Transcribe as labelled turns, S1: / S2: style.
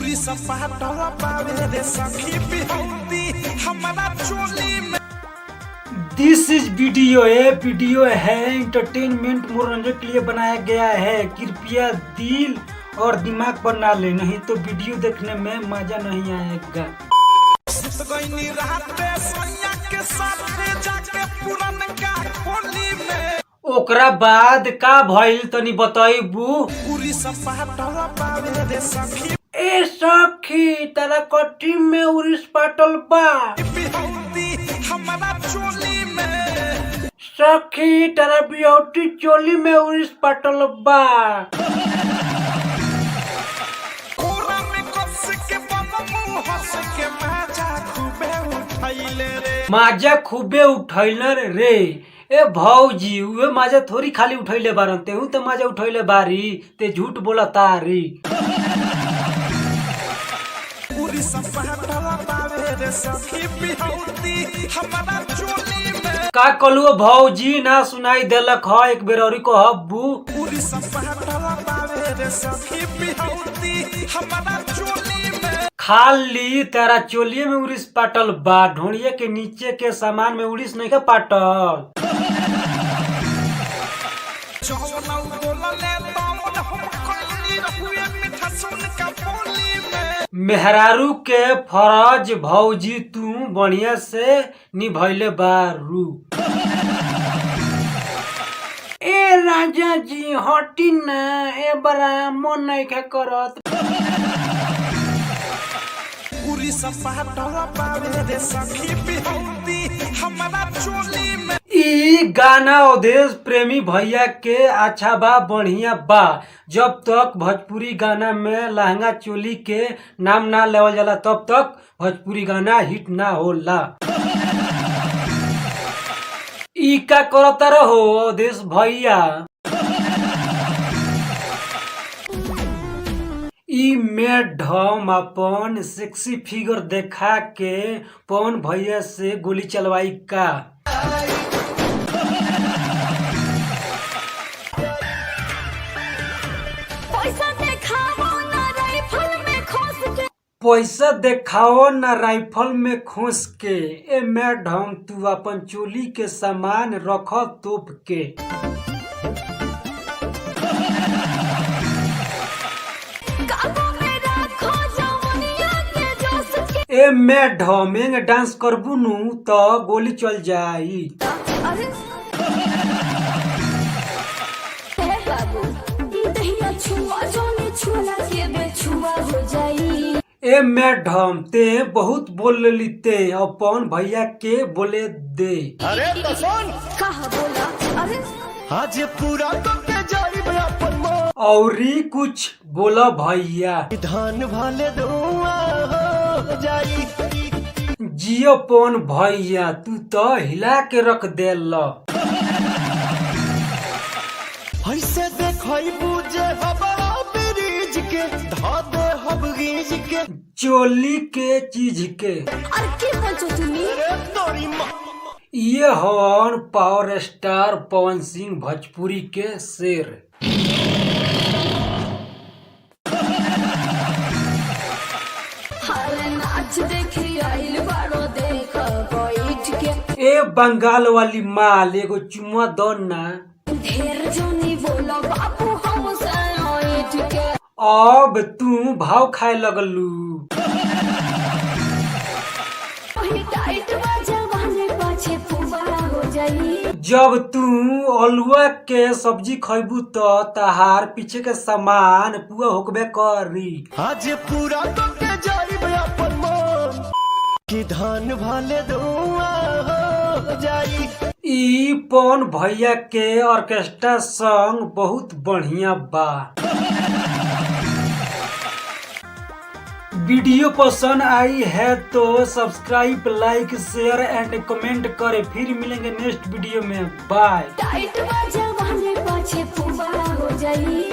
S1: पूरी सपाटल पावे रे सखी बिहौती हमारा चोली में।
S2: दिस इज वीडियो है एंटरटेनमेंट मनोरंजन के लिए बनाया गया है। कृपया दिल और दिमाग पर ना ले, नहीं तो वीडियो देखने में मजा नहीं आएगा। ओकरा बाद का भइल तनी बताइबू।
S1: पूरी सपाटल पावे रे सखी
S2: ए सखी तारा कट्टी में उरिस पाटल बा
S1: बिहौती हमारा चोली में।
S2: सखी तारा बिहौती चोली में उरिस पाटल बा।
S1: कोरा में कस के बम हंस के
S2: माजा खूबे उठैले रे। ए भौजी उहे माजा थोड़ी खाली उठैले बारन, तेहू तो माजा उठैले बारी, ते झूठ बोला तारी।
S1: पूरी सपाटल पावे रे सखी बिहौती हमारा चोली में।
S2: का कलुओ भौजी ना सुनाई देलक ह, एक बेर औरी कहबू।
S1: पूरी सपाटल पावे रे सखी बिहौती हमारा चोली में।
S2: खाली तेरा चोलिए में उड़ीस पाटल बा, ढोड़िए के नीचे के सामान में उड़ीस नहीं का पाटल। मेहरारू के फरज भौजी तू बढ़िया से निभैले बारू। ए राजा जी हटी ना, ए बड़ा मन नहीं का करत।
S1: पूरी सपाटल पावे रे सखी बिहौती हमारा चोली में।
S2: ई गाना अवधेश प्रेमी भैया के अच्छा बा, बढ़िया बा। जब तक भोजपुरी गाना में लहंगा चोली के नाम ना लेवल जाला तब तक भोजपुरी गाना हिट ना होला। ई का करता रहो अवधेश भैया। ई मैडम अपन सेक्सी फिगर देखा के पवन भैया से गोली चलवाई का। पैसा देखाओ ना राइफल में खोस के। ए मैडम तू अपन चोली के सामान रख तोप के। ए मैडम एंगे डांस करबू नु तो गोली चल जाई। ए मैडम ते बहुत बोल लेली, ते अपन भैया के बोले दे।
S1: अरे तो सुन
S3: कहा बोला। अरे
S1: आज पूरा करके जाई अपन मोर
S2: औरी कुछ बोला भैया।
S1: धान भाले दुआ हो जाई।
S2: जियो पवन भैया तू तो हिला के रख देल।
S1: ऐसे देखई बुझे हमारा ब्रिज के धा दे हम गीज के
S2: चोली के चीज के।
S3: अरे के बचो तुमी।
S1: तोरी मां
S2: ये हवन पावर स्टार पवन सिंह भोजपुरी के शेर।
S3: अरे नाच देखी आइल बारो देख बैठ के।
S2: ए बंगाल वाली माल एगो चुम्मा दो ना।
S3: ढेर जोनी बोला बापू हम से बैठ के।
S2: अब तू भाव खाए लगलू।
S3: वही टाइट बाजा वाले पाछे फुबारा हो जाई।
S2: जब तू अलुआ के सब्जी खैबू तो तहार पीछे के सामान पूरा होकबे करी।
S1: आज पूरा करके जाई अपन मोर की धान भाले दुआ हो जाई।
S2: ई पवन भैया के ऑर्केस्ट्रा सॉन्ग बहुत बढ़िया बा। वीडियो पसंद आई है तो subscribe, like, share and comment करें। फिर मिलेंगे नेक्स्ट वीडियो में। बाय।
S3: टाइट बाजा वाले पाछे फुबारा हो जाई।